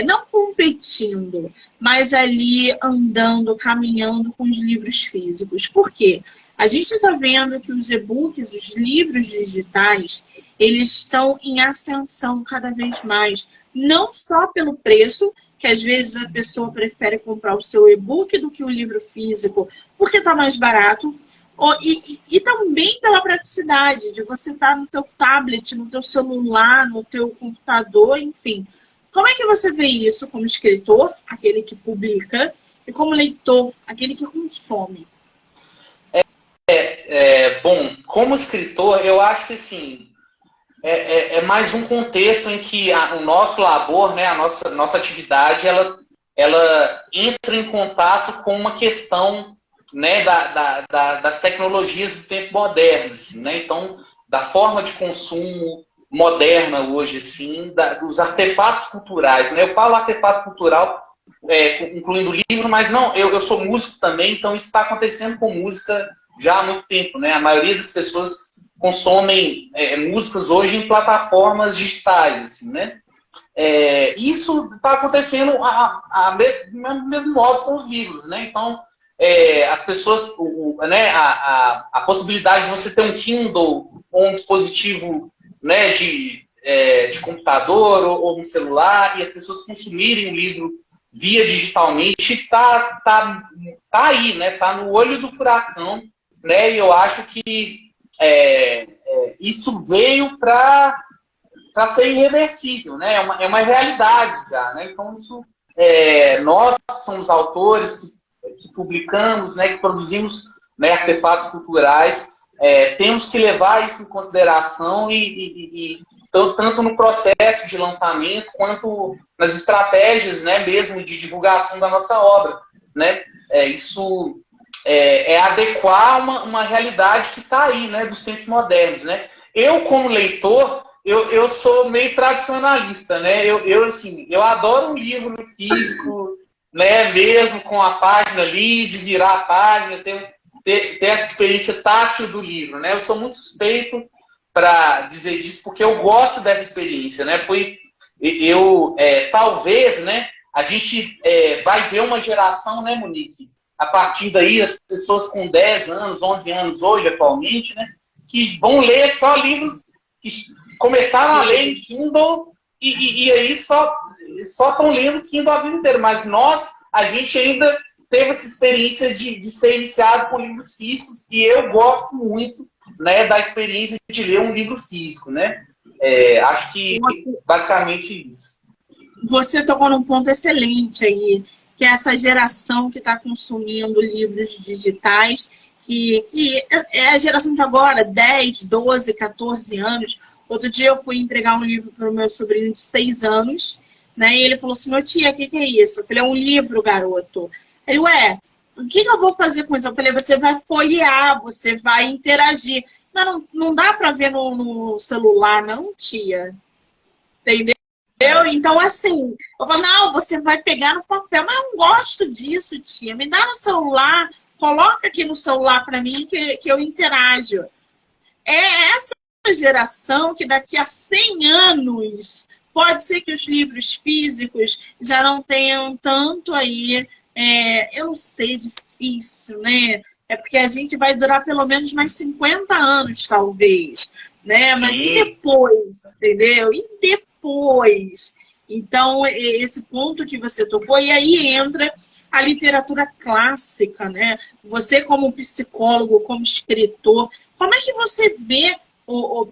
Não competindo, mas ali andando, caminhando com os livros físicos. Por quê? A gente está vendo que os e-books, os livros digitais, eles estão em ascensão cada vez mais. não só pelo preço, que às vezes a pessoa prefere comprar o seu e-book do que o livro físico, porque está mais barato, e também pela praticidade de você estar no teu tablet, no teu celular, no teu computador, enfim. Como é que você vê isso como escritor, aquele que publica, e como leitor, aquele que consome? Bom, como escritor, eu acho que assim, é mais um contexto em que o nosso labor, né, a nossa atividade, ela entra em contato com uma questão, né, das tecnologias do tempo moderno, assim, né? Então, da forma de consumo moderna hoje, assim, dos artefatos culturais, né? Eu falo artefato cultural, incluindo livro, mas não, eu sou músico também, então isso está acontecendo com música já há muito tempo, né? A maioria das pessoas consomem músicas hoje em plataformas digitais, assim, né? Isso está acontecendo do mesmo modo com os livros, né? Então, as pessoas, né, a possibilidade de você ter um Kindle ou um dispositivo, né, de computador ou um celular, e as pessoas consumirem o livro via digitalmente, tá aí, né? Tá no olho do furacão, né? E eu acho que isso veio para ser irreversível, né? É uma realidade já, né? Então isso, nós somos autores que publicamos, né, que produzimos, né, artefatos culturais, temos que levar isso em consideração e tanto no processo de lançamento quanto nas estratégias, né, mesmo de divulgação da nossa obra, né? Isso adequar uma realidade que está aí, né, dos tempos modernos, né? Eu, como leitor, eu sou meio tradicionalista, né? Eu adoro um livro físico, né? Mesmo com a página ali, de virar a página, ter essa experiência tátil do livro, né? Eu sou muito suspeito para dizer disso, porque eu gosto dessa experiência, né? Talvez, né? A gente vai ver uma geração, né, Monique? A partir daí, as pessoas com 10 anos, 11 anos hoje, atualmente, né? Que vão ler só livros que começaram a ler em Kindle e aí só estão lendo Kindle a vida inteira. Mas a gente ainda teve essa experiência de ser iniciado por livros físicos e eu gosto muito, né, da experiência de ler um livro físico, né? Acho que basicamente isso. Você tocou num ponto excelente aí, que é essa geração que está consumindo livros digitais, que é a geração de agora, 10, 12, 14 anos. Outro dia eu fui entregar um livro para o meu sobrinho de 6 anos, né? E ele falou assim, tia, o que é isso? Eu falei, é um livro, garoto. Ele, o que eu vou fazer com isso? Eu falei, você vai folhear, você vai interagir. Mas não dá para ver no celular, não, tia. Entendeu? Então, assim, eu falo, não, você vai pegar no papel, mas eu não gosto disso, tia. Me dá no celular, coloca aqui no celular para mim que eu interajo. É essa geração que daqui a 100 anos pode ser que os livros físicos já não tenham tanto aí, eu não sei, difícil, né? É porque a gente vai durar pelo menos mais 50 anos, talvez, né? Mas e depois, entendeu? E depois? Então, esse ponto que você tocou, e aí entra a literatura clássica, né? Você como psicólogo, como escritor, como é que você vê,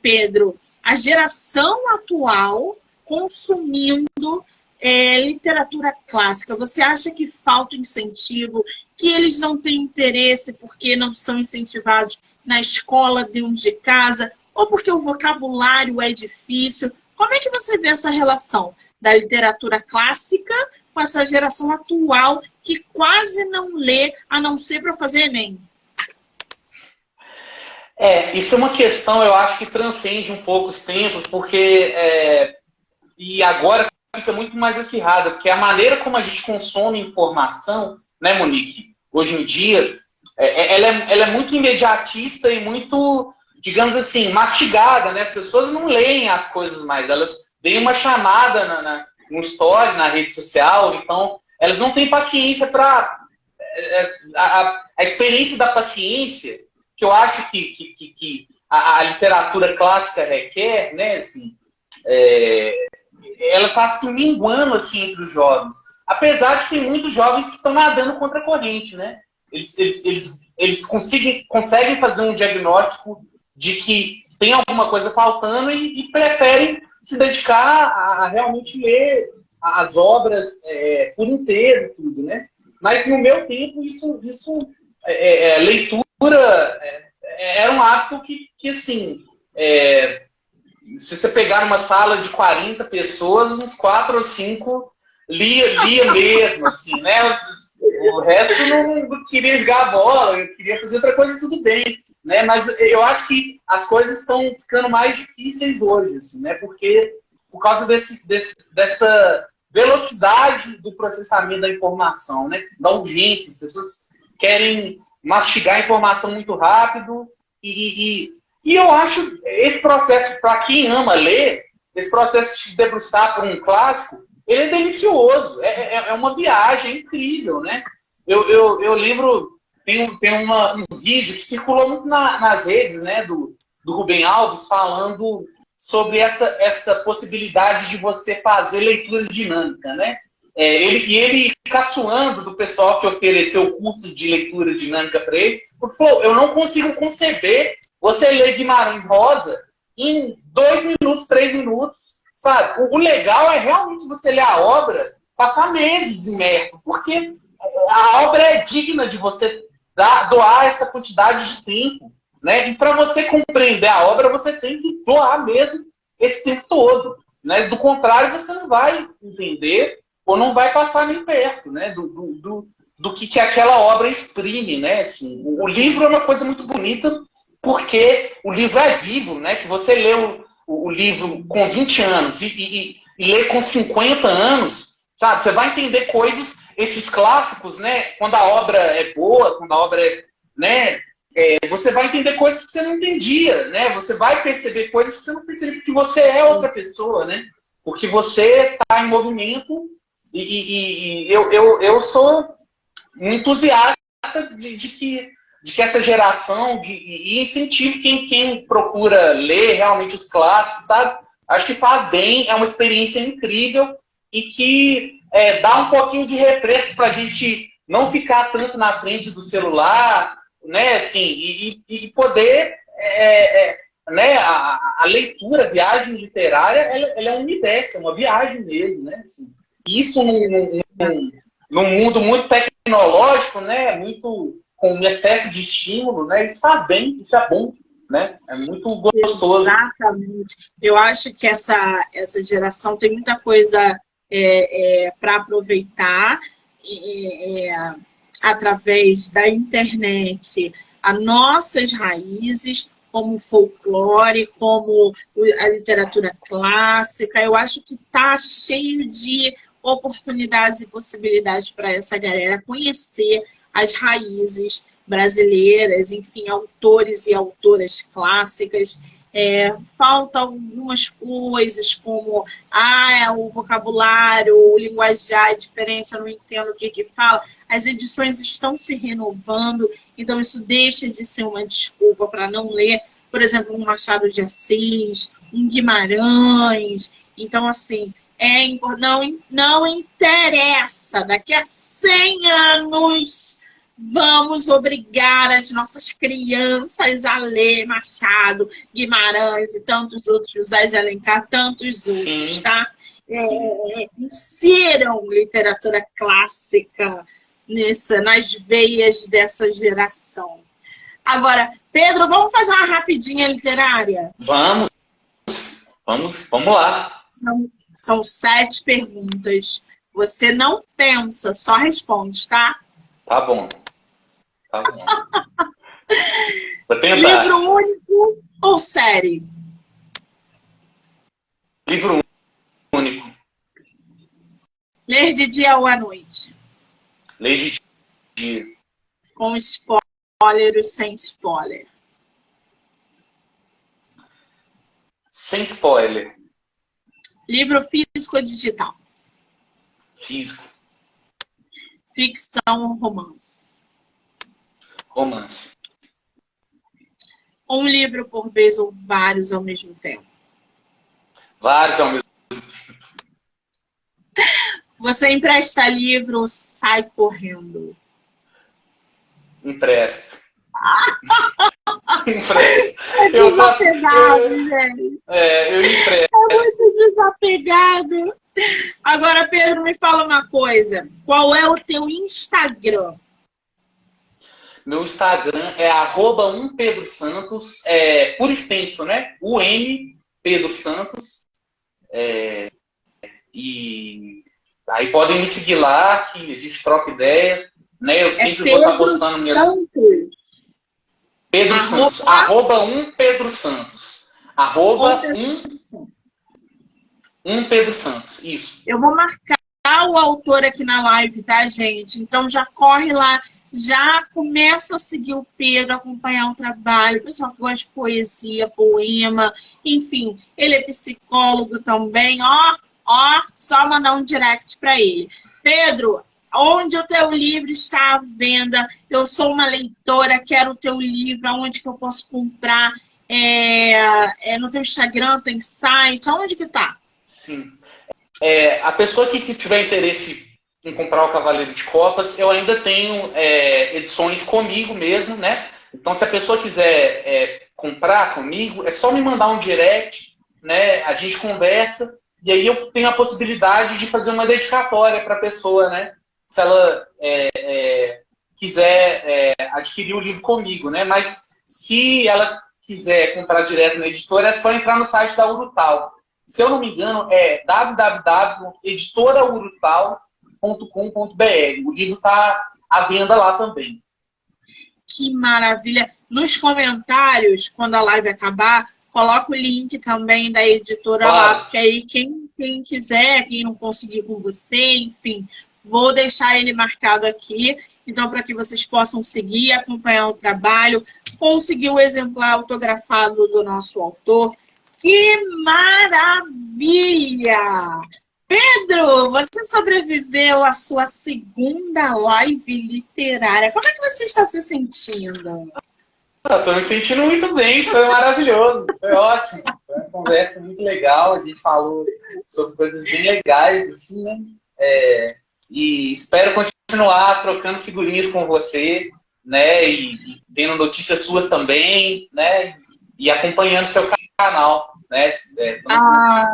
Pedro, a geração atual consumindo literatura clássica? Você acha que falta incentivo, que eles não têm interesse porque não são incentivados na escola dentro de casa, ou porque o vocabulário é difícil? Como é que você vê essa relação da literatura clássica com essa geração atual que quase não lê, a não ser para fazer Enem? Isso é uma questão, eu acho que transcende um pouco os tempos, porque e agora fica muito mais acirrada, porque a maneira como a gente consome informação, né, Monique, hoje em dia, ela é muito imediatista e muito, digamos assim, mastigada, né? As pessoas não leem as coisas mais, elas veem uma chamada no story, na rede social, então elas não têm paciência para a experiência da paciência, que eu acho que a literatura clássica requer, né, assim, ela está se minguando assim, entre os jovens. Apesar de que tem muitos jovens que estão nadando contra a corrente, né? Eles conseguem fazer um diagnóstico de que tem alguma coisa faltando e preferem se dedicar a realmente ler as obras por inteiro e tudo, né? Mas no meu tempo, leitura era um hábito que assim, se você pegar numa sala de 40 pessoas, uns 4 ou 5 lia mesmo, assim, né? O resto não queria jogar bola, eu queria fazer outra coisa, tudo bem, né? Mas eu acho que as coisas estão ficando mais difíceis hoje, assim, né? Porque por causa dessa velocidade do processamento da informação, né? Da urgência, as pessoas querem mastigar a informação muito rápido e eu acho esse processo, para quem ama ler, esse processo de se debruçar por um clássico, ele é delicioso, é uma viagem incrível, né? Eu lembro, tem um vídeo que circulou muito nas redes, né, do Rubem Alves, falando sobre essa possibilidade de você fazer leitura dinâmica, né? Ele caçoando do pessoal que ofereceu o curso de leitura dinâmica para ele, porque falou, eu não consigo conceber você ler Guimarães Rosa em 2 minutos, 3 minutos, sabe? O legal é realmente você ler a obra, passar meses imerso, porque a obra é digna de você doar essa quantidade de tempo, né? E para você compreender a obra, você tem que doar mesmo esse tempo todo, né? Do contrário, você não vai entender ou não vai passar nem perto, né? Do que aquela obra exprime, né? Assim, o livro é uma coisa muito bonita porque o livro é vivo, né? Se você lê o livro com 20 anos e lê com 50 anos, sabe? Você vai entender coisas, esses clássicos, né? Quando a obra é boa, quando a obra é, né? Você vai entender coisas que você não entendia, né? Você vai perceber coisas que você não percebia, porque você é outra pessoa, né? Porque você está em movimento e eu sou um entusiasta de que essa geração e incentivo quem procura ler realmente os clássicos, sabe? Acho que faz bem, é uma experiência incrível e que dá um pouquinho de refresco para a gente não ficar tanto na frente do celular, né? Assim, e poder né? A leitura, a viagem literária, ela é um universo, é uma viagem mesmo, né? Assim, isso num mundo muito tecnológico, né? Muito com excesso de estímulo, né? Isso faz bem, isso é bom, né? É muito gostoso. Exatamente. Eu acho que essa geração tem muita coisa para aproveitar através da internet, as nossas raízes, como folclore, como a literatura clássica. Eu acho que está cheio de oportunidades e possibilidades para essa galera conhecer as raízes brasileiras, enfim, autores e autoras clássicas. Falta algumas coisas, como o vocabulário, o linguajar é diferente, eu não entendo o que fala. As edições estão se renovando, então isso deixa de ser uma desculpa para não ler, por exemplo, um Machado de Assis, um Guimarães. Então, assim, não interessa, daqui a 100 anos vamos obrigar as nossas crianças a ler Machado, Guimarães e tantos outros, José de Alencar, tantos outros, tá? Inseram literatura clássica nas veias dessa geração. Agora, Pedro, vamos fazer uma rapidinha literária? Vamos lá. São 7 perguntas. Você não pensa, só responde, tá? Tá bom. Vou tentar. Livro único ou série? Livro único. Ler de dia ou à noite? Ler de dia. Com spoiler ou sem spoiler? Sem spoiler. Livro físico ou digital? Físico. Ficção ou romance? Romance. Um livro por vez ou vários ao mesmo tempo? Vários ao mesmo tempo. Você empresta livro, sai correndo. Empresto. Empresto. É desapegado, gente. Eu empresto. É muito desapegado. Agora, Pedro, me fala uma coisa. Qual é o teu Instagram? Meu Instagram é @1pedrosantos, por extenso, né? Pedro Santos. E aí podem me seguir lá, que a gente troca ideia. Né? Eu sempre vou estar postando minhas... Pedro Santos. @1Pedro Santos. @1Pedro Santos. Isso. Eu vou marcar o autor aqui na live, tá, gente? Então já corre lá. Já começa a seguir o Pedro, acompanhar o trabalho, o pessoal que gosta de poesia, poema, enfim, ele é psicólogo também, só mandar um direct para ele. Pedro, onde o teu livro está à venda? Eu sou uma leitora, quero o teu livro, aonde que eu posso comprar? No teu Instagram, tem site, aonde que tá? Sim. A pessoa que tiver interesse em comprar o Cavaleiro de Copas, eu ainda tenho edições comigo mesmo, né? Então, se a pessoa quiser comprar comigo, é só me mandar um direct, né? A gente conversa, e aí eu tenho a possibilidade de fazer uma dedicatória para a pessoa, né? Se ela quiser adquirir o livro comigo, né? Mas se ela quiser comprar direto na editora, é só entrar no site da Urutau. Se eu não me engano, é www.editoraurutal.com.br. O livro está à venda lá também. Que maravilha! Nos comentários, quando a live acabar, coloca o link também da editora lá, porque aí quem quiser, quem não conseguir com você, enfim, vou deixar ele marcado aqui. Então, para que vocês possam seguir, acompanhar o trabalho, conseguir o exemplar autografado do nosso autor. Que maravilha! Pedro, você sobreviveu à sua segunda live literária. Como é que você está se sentindo? Estou me sentindo muito bem, foi maravilhoso, foi ótimo. Foi uma conversa muito legal, a gente falou sobre coisas bem legais, assim, né? E espero continuar trocando figurinhas com você, né? E tendo notícias suas também, né? E acompanhando seu canal, né?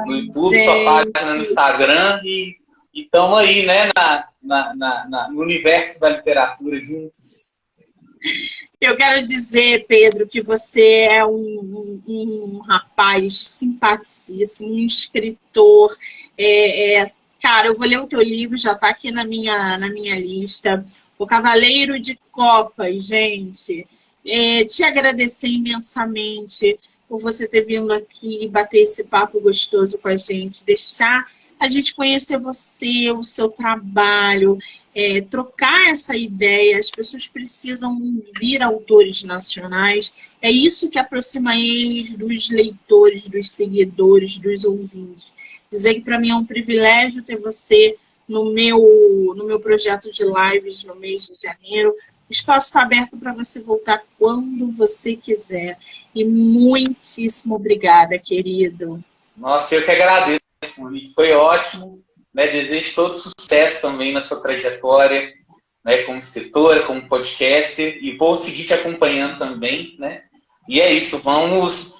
No YouTube, sua página no Instagram e estamos aí, né? No universo da literatura juntos. Eu quero dizer, Pedro, que você é um rapaz simpaticíssimo, um escritor. Cara, eu vou ler o teu livro, já está aqui na minha lista. O Cavaleiro de Copas, gente. Te agradecer imensamente por você ter vindo aqui bater esse papo gostoso com a gente, deixar a gente conhecer você, o seu trabalho, trocar essa ideia. As pessoas precisam ouvir autores nacionais. É isso que aproxima eles dos leitores, dos seguidores, dos ouvintes. Dizer que para mim é um privilégio ter você no meu projeto de lives no mês de janeiro. O espaço está aberto para você voltar quando você quiser. E muitíssimo obrigada, querido. Nossa, eu que agradeço, Monique. Foi ótimo. Né? Desejo todo sucesso também na sua trajetória, né? Como escritora, como podcaster. E vou seguir te acompanhando também. Né? E é isso, vamos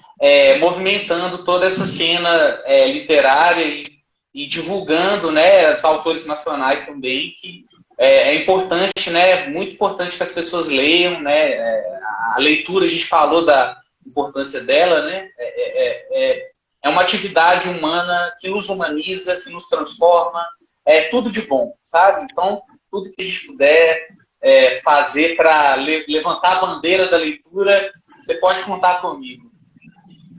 movimentando toda essa cena literária e divulgando, né, os autores nacionais também, que é importante, né, muito importante que as pessoas leiam, né, a leitura, a gente falou da importância dela, né, é uma atividade humana que nos humaniza, que nos transforma, tudo de bom, sabe? Então, tudo que a gente puder fazer para levantar a bandeira da leitura, você pode contar comigo.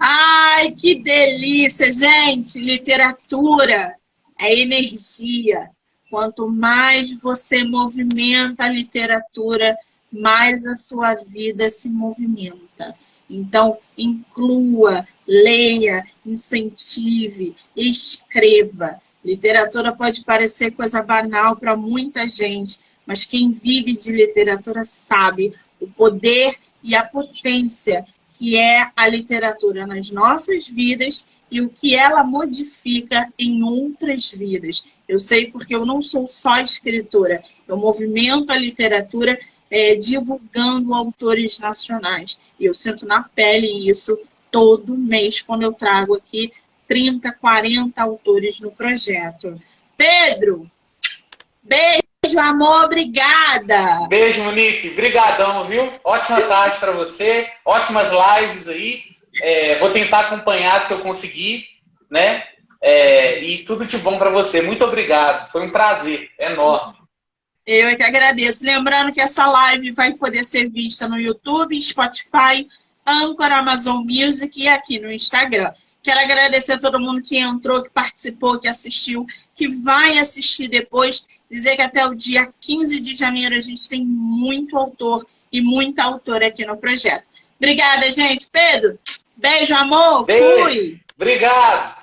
Ai, que delícia, gente! Literatura é energia. Quanto mais você movimenta a literatura, mais a sua vida se movimenta. Então, inclua, leia, incentive, escreva. Literatura pode parecer coisa banal para muita gente, mas quem vive de literatura sabe o poder e a potência que é a literatura nas nossas vidas e o que ela modifica em outras vidas. Eu sei porque eu não sou só escritora, eu movimento a literatura divulgando autores nacionais. E eu sinto na pele isso todo mês, quando eu trago aqui 30, 40 autores no projeto. Pedro, beijo, amor, obrigada! Beijo, Monique, brigadão, viu? Ótima tarde para você, ótimas lives aí. Vou tentar acompanhar se eu conseguir, né? E tudo de bom para você. Muito obrigado, foi um prazer enorme. Eu é que agradeço. Lembrando que essa live vai poder ser vista no YouTube, Spotify, Anchor, Amazon Music e aqui no Instagram. Quero agradecer a todo mundo que entrou, que participou, que assistiu, que vai assistir depois. Dizer que até o dia 15 de janeiro a gente tem muito autor e muita autora aqui no projeto. Obrigada, gente. Pedro, beijo, amor. Beijo. Fui. Obrigado.